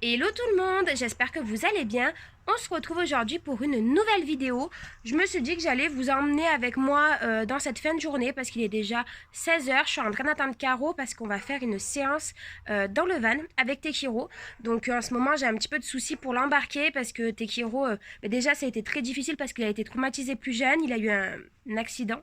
Hello tout le monde, j'espère que vous allez bien. On se retrouve aujourd'hui pour une nouvelle vidéo. Je me suis dit que j'allais vous emmener avec moi dans cette fin de journée parce qu'il est déjà 16h. Je suis en train d'attendre Caro parce qu'on va faire une séance dans le van avec Tekiro. Donc en ce moment j'ai un petit peu de soucis pour l'embarquer parce que Tekiro, déjà ça a été très difficile parce qu'il a été traumatisé plus jeune, il a eu un accident.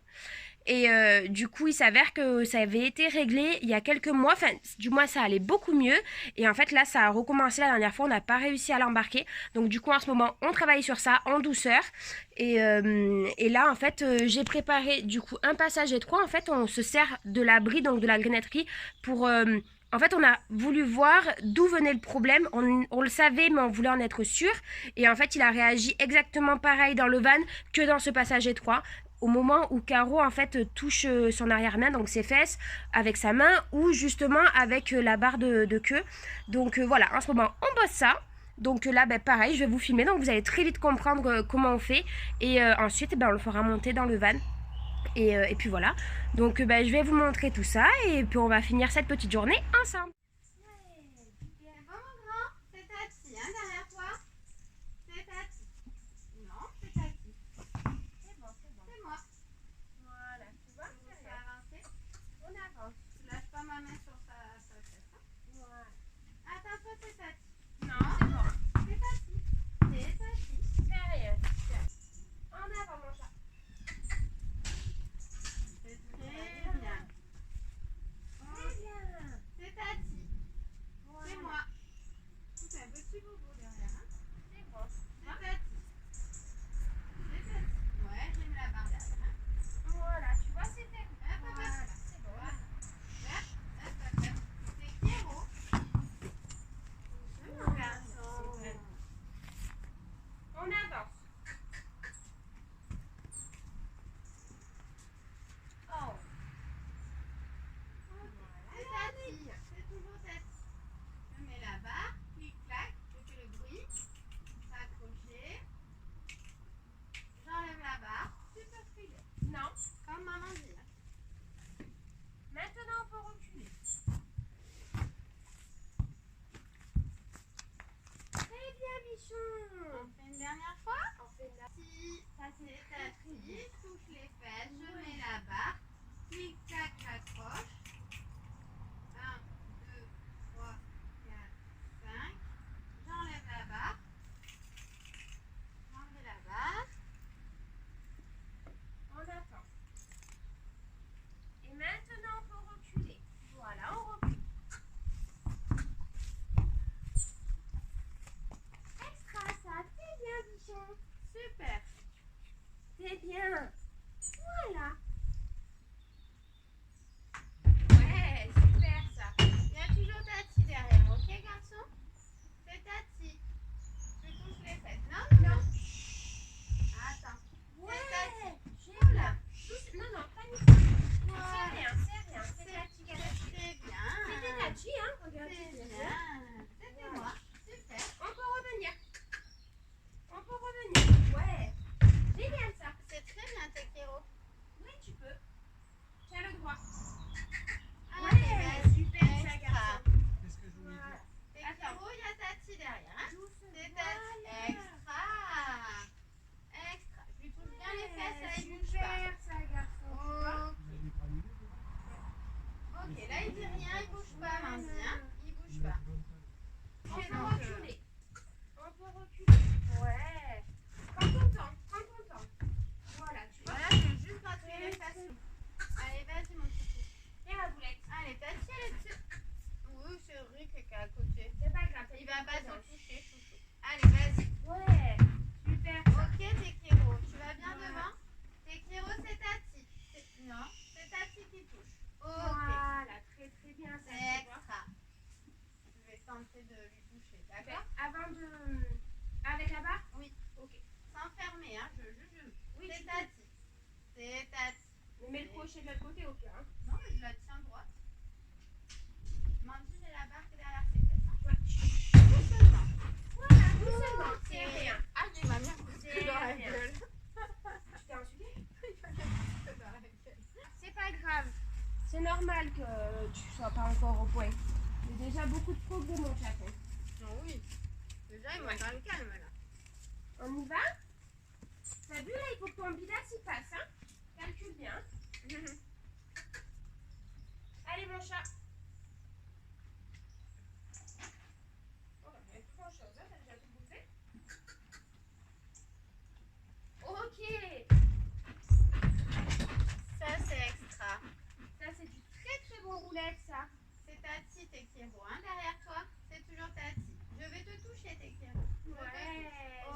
Et du coup, il s'avère que ça avait été réglé il y a quelques mois. Enfin, du moins, ça allait beaucoup mieux. Et en fait, là, ça a recommencé la dernière fois. On n'a pas réussi à l'embarquer. Donc, du coup, en ce moment, on travaille sur ça en douceur. Et là, en fait, j'ai préparé du coup un passage étroit. En fait, on se sert de l'abri, donc de la grenetterie, pour. En fait, on a voulu voir d'où venait le problème. On le savait, mais on voulait en être sûr. Et en fait, il a réagi exactement pareil dans le van que dans ce passage étroit au moment où Caro en fait touche son arrière-main, donc ses fesses, avec sa main ou justement avec la barre de queue. Donc voilà, en ce moment on bosse ça. Donc là, ben, pareil, je vais vous filmer, donc vous allez très vite comprendre comment on fait. Et ensuite, ben, on le fera monter dans le van. Et puis voilà. Donc ben, je vais vous montrer tout ça et puis on va finir cette petite journée ensemble. On fait une dernière fois. Si ça s'établit, touche les fesses, je mets la barre, clic, clac, j'accroche. 1, 2, 3, 4, 5. J'enlève la barre. J'enlève la barre. On attend. Et maintenant on peut reculer. Voilà, on recule. Extra ça, c'est bien bichon. Super. C'est bien. Voilà. Ouais, super ça. Il y a toujours Tati derrière, ok garçon? C'est Tati. Tu touches les fesses. Non, non, non. Attends. Ouais, C'est génial. Non, non, pas du tout. Voilà. C'est rien. C'est Tati qui a fait. C'est bien. C'était Tati, hein. Regarde. C'est bien. C'était moi. Super. On peut revenir. On peut revenir. Ouais. Génial ça. C'est très bien, Tekiro. Oui, tu peux. Tu as le droit. Allez, Ouais, vas-y. super ça, Extra. garçon. Qu'est-ce que je voulais dire? Tekiro, il y a Tati derrière. Hein? C'est Tati. Voilà. Extra. Extra. Je lui touche bien les fesses, là, il bouge Super pas. ça, garçon. Tu vois? Ok. Il a des granulés, Ok, là, il dit rien, il bouge pas, Manzi. Hein? Il bouge il a pas. des bonnes tailles. On C'est peut donc, reculer. On peut reculer. Ouais. Prends ton temps. Prends ton temps. Voilà, tu vois. Voilà, je vais juste gratouiller les fesses. Allez, vas-y, mon petit. Et la boulette. Allez, Tati, elle est dessus. Oui, c'est Rick qui est à côté. C'est pas grave. Il va pas te toucher, chouchou. Allez, vas-y. Ouais. Super. Ok, Tekiro, tu vas bien devant? Tekiro, c'est Tati. Non, c'est Tati qui touche. Ok, Voilà, très très bien ça. c'est tu vois. extra. Je vais tenter de lui toucher, Ben, d'accord? avant de... Avec la barre? Oui. Ok. Sans fermer, hein, Oui, c'est tu peux. Tati. C'est Tati. Mais mets le crochet de l'autre côté au pire. Hein. Non, mais je la tiens droite. Mandy, j'ai la barre qui est derrière ses fesses. Hein. Ouais. Doucement. Voilà, doucement. C'est Ok. rien. Ah, j'ai ma mère C'est qui dans la rien. gueule. Tu t'es insulté? Dans la gueule. C'est pas grave. C'est normal que tu sois pas encore au point. Il y a déjà beaucoup de progrès, mon chaton. Non, oui. Déjà, il monte dans le calme là. On y va? T'as vu là, il faut que ton bidas y passe, hein? Calcule bien. Allez mon chat. Oh, il n'y a plus grand chose, hein? T'as déjà tout bouffé? Ok. Ça, c'est extra. Ça c'est du très très bon roulette ça. C'est Tati, Tekiro, hein, derrière toi. C'est toujours Tati. Je vais te toucher, Tekiro. Ouais,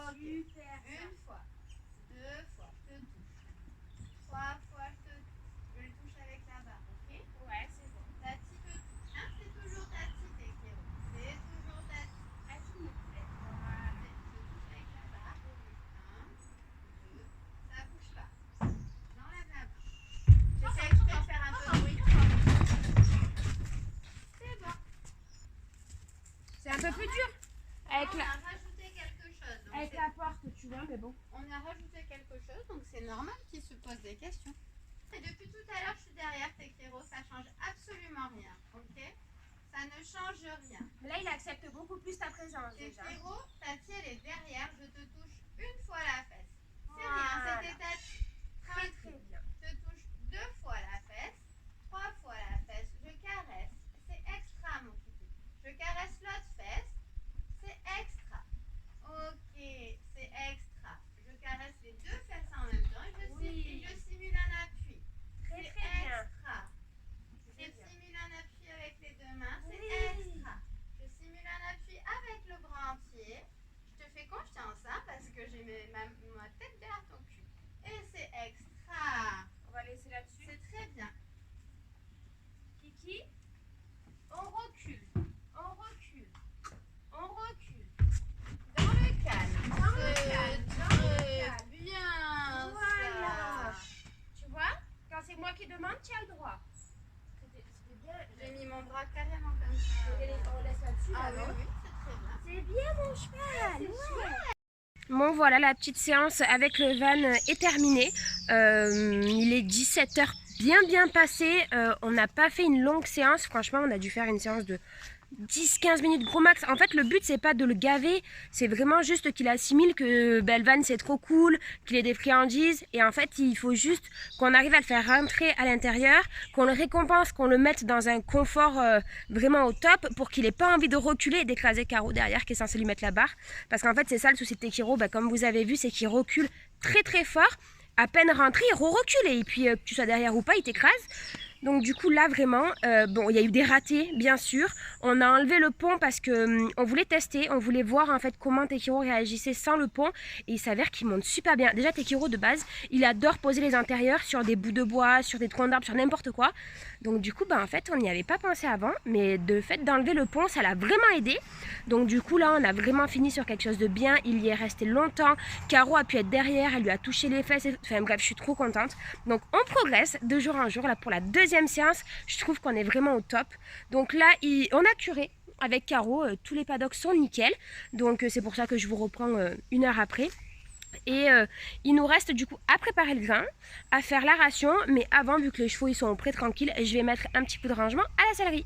Ok. super. Une fois, deux fois, je te touche. Trois fois, je le touche avec la barre, ok? Ouais, c'est bon. Tati te touche, hein? C'est toujours Tati, Tekiro. C'est toujours Tati. Ah, s'il me plaît. Voilà. Je touche avec la barre. Un, deux, ça bouge pas. J'enlève la barre. J'essaie exprès de faire un peu de bruit. C'est bon. C'est un peu plus dur. Avec On la, a rajouté quelque chose. Donc avec c'est- la porte, tu vois, mais bon. On a rajouté quelque chose, donc c'est normal qu'il se pose des questions. Et depuis tout à l'heure, je suis derrière Tekiro, ça change absolument rien, ok? Ça ne change rien. Mais là, il accepte beaucoup plus ta présence déjà. Tekiro, Tati, elle est derrière, je te touche une fois la fesse. C'est Voilà. rien, c'était Tati. Très très bien. Je te touche deux fois la fesse, trois fois la fesse, je caresse. C'est extra, mon kiki. Je caresse l'autre fesse, c'est extra. Ok, c'est extra. Je caresse les deux fesses en même temps et je simule un appui. Très C'est très bien. extra. Je Très bien. simule un appui avec les deux mains, c'est Oui. extra. Je simule un appui avec le bras entier. Je te fais confiance, hein, parce que j'ai ma tête derrière ton cul. Et c'est extra. On va laisser là-dessus. C'est très bien. Kiki, on recule. On recule. On recule. Dans le calme. Dans le calme. Dans le calme. Bien. Voilà. Ça. Tu vois, quand c'est moi qui demande, tu as le droit. C'était bien. J'ai mis mon bras carrément comme ça. On laisse là-dessus. Ah là, oui, non oui, c'est très bien. C'est bien mon cheval. Ouais. Bon voilà, la petite séance avec le van est terminée. Il est 17h bien passé. On n'a pas fait une longue séance. Franchement, on a dû faire une séance de 10-15 minutes gros max. En fait, le but, c'est pas de le gaver. C'est vraiment juste qu'il assimile que le van, c'est trop cool, qu'il ait des friandises. Et en fait, il faut juste qu'on arrive à le faire rentrer à l'intérieur, qu'on le récompense, qu'on le mette dans un confort vraiment au top pour qu'il ait pas envie de reculer et d'écraser Caro derrière qui est censé lui mettre la barre. Parce qu'en fait, c'est ça le souci de Tekiro. Comme vous avez vu, c'est qu'il recule très très fort. À peine rentré, il recule. Et puis, que tu sois derrière ou pas, il t'écrase. Donc du coup là vraiment, bon il y a eu des ratés bien sûr. On a enlevé le pont parce que on voulait tester, on voulait voir en fait comment Tekiro réagissait sans le pont. Et il s'avère qu'il monte super bien. Déjà Tekiro de base, il adore poser les intérieurs sur des bouts de bois, sur des troncs d'arbres, sur n'importe quoi. Donc du coup en fait on n'y avait pas pensé avant. Mais de fait d'enlever le pont, ça l'a vraiment aidé. Donc du coup là on a vraiment fini sur quelque chose de bien. Il y est resté longtemps. Caro a pu être derrière, elle lui a touché les fesses. Enfin bref, je suis trop contente. Donc on progresse de jour en jour. Là pour la deuxième séance, je trouve qu'on est vraiment au top. Donc là, on a curé avec Caro, tous les paddocks sont nickel. Donc c'est pour ça que je vous reprends une heure après. Et il nous reste du coup à préparer le grain, à faire la ration. Mais avant, vu que les chevaux ils sont prêts tranquilles, je vais mettre un petit peu de rangement à la sellerie.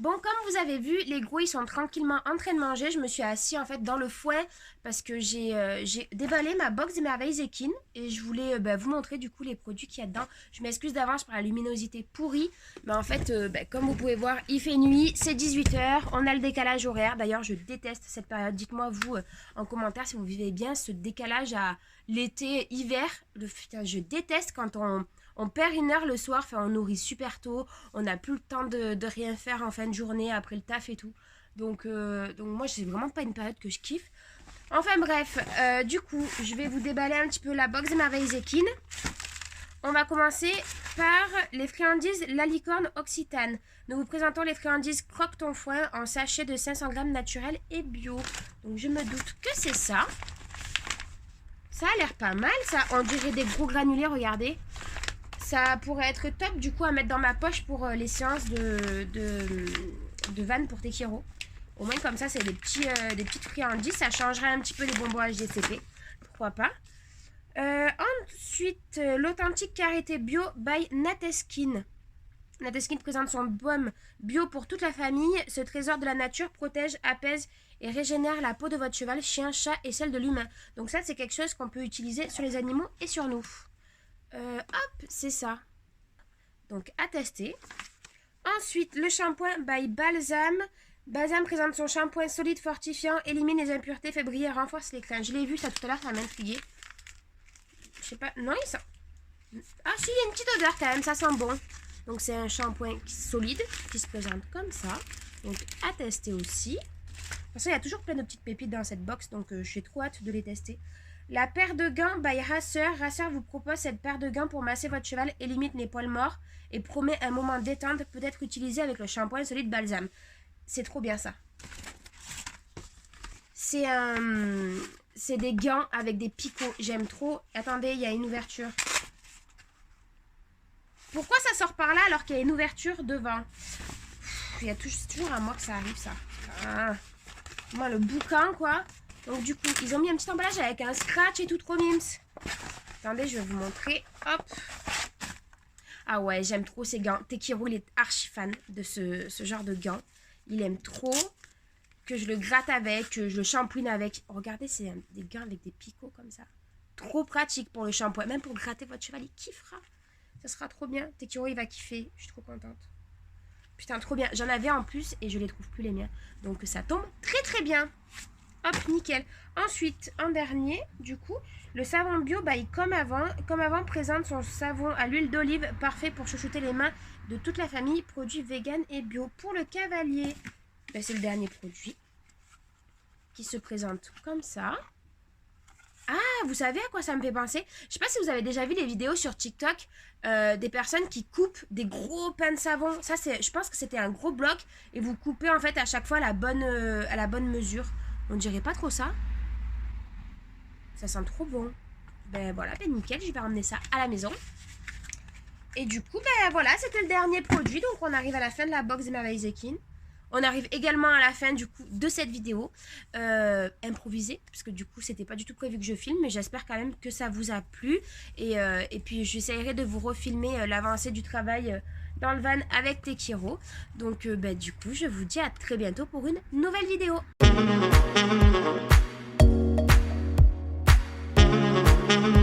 Bon, comme vous avez vu, les gros ils sont tranquillement en train de manger. Je me suis assise en fait dans le foin parce que j'ai déballé ma box des merveilles Zekin et je voulais vous montrer du coup les produits qu'il y a dedans. Je m'excuse d'avance pour la luminosité pourrie, mais en fait comme vous pouvez voir, il fait nuit, c'est 18h, on a le décalage horaire. D'ailleurs, je déteste cette période. Dites-moi vous en commentaire si vous vivez bien ce décalage à l'été, hiver. Putain, je déteste quand on perd une heure le soir, enfin on nourrit super tôt, on n'a plus le temps de rien faire en fin de journée après le taf et tout. Donc moi c'est vraiment pas une période que je kiffe. Enfin bref, du coup je vais vous déballer un petit peu la box des merveilles Zekin. On va commencer par les friandises La Licorne Occitane. Nous vous présentons les friandises Croque ton foin en sachet de 500 g naturel et bio. Donc je me doute que c'est ça. Ça a l'air pas mal ça, on dirait des gros granulés, regardez. Ça pourrait être top du coup à mettre dans ma poche pour les séances de vanne pour Tekiro. Au moins comme ça c'est des petites friandises. Ça changerait un petit peu les bonbons HDCP. Pourquoi pas. Ensuite l'authentique karité bio by Nateskin. Nateskin présente son baume bio pour toute la famille. Ce trésor de la nature protège, apaise et régénère la peau de votre cheval, chien, chat et celle de l'humain. Donc ça c'est quelque chose qu'on peut utiliser sur les animaux et sur nous. Hop, c'est ça. Donc, à tester. Ensuite, le shampoing by Balsam. Balsam présente son shampoing solide, fortifiant, élimine les impuretés, fait briller, renforce les crins. Je l'ai vu ça tout à l'heure, ça m'a intrigué. Je sais pas. Non, il sent. Ah, si, il y a une petite odeur quand même, ça sent bon. Donc, c'est un shampoing solide qui se présente comme ça. Donc, à tester aussi. Parce qu'il y a toujours plein de petites pépites dans cette box, donc j'ai trop hâte de les tester. La paire de gants by Racer. Racer vous propose cette paire de gants pour masser votre cheval, élimine les poils morts et promet un moment détente, peut être utilisé avec le shampoing solide Balsam. C'est trop bien ça. C'est des gants avec des picots. J'aime trop. Attendez, il y a une ouverture. Pourquoi ça sort par là alors qu'il y a une ouverture devant? Il y a toujours à moi que ça arrive ça. Ah. Moi le boucan quoi. Donc du coup, ils ont mis un petit emballage avec un scratch et tout, trop mimes. Attendez, je vais vous montrer. Hop. Ah ouais, j'aime trop ces gants. Tekiro, il est archi fan de ce genre de gants. Il aime trop que je le gratte avec, que je le shampooine avec. Regardez, c'est des gants avec des picots comme ça. Trop pratique pour le shampoing. Même pour gratter votre cheval, il kiffera. Ça sera trop bien. Tekiro, il va kiffer. Je suis trop contente. Putain, trop bien. J'en avais en plus et je les trouve plus les miens. Donc ça tombe très très bien. Hop, nickel. Ensuite, en dernier, du coup, le savon bio by Comme Avant présente son savon à l'huile d'olive, parfait pour chouchouter les mains de toute la famille, produit vegan et bio. Pour le cavalier, c'est le dernier produit qui se présente comme ça. Ah, vous savez à quoi ça me fait penser? Je sais pas si vous avez déjà vu les vidéos sur TikTok des personnes qui coupent des gros pains de savon. Ça, je pense que c'était un gros bloc et vous coupez en fait à chaque fois à la bonne mesure. On dirait pas trop ça. Ça sent trop bon. Ben voilà, ben nickel, je vais ramener ça à la maison. Et du coup, ben voilà, c'était le dernier produit. Donc on arrive à la fin de la box des merveilles Zekin. On arrive également à la fin du coup de cette vidéo improvisée. Parce que du coup, c'était pas du tout prévu que je filme. Mais j'espère quand même que ça vous a plu. Et puis j'essaierai de vous refilmer l'avancée du travail dans le van avec Tekiro. Donc ben, du coup, je vous dis à très bientôt pour une nouvelle vidéo. Thank you.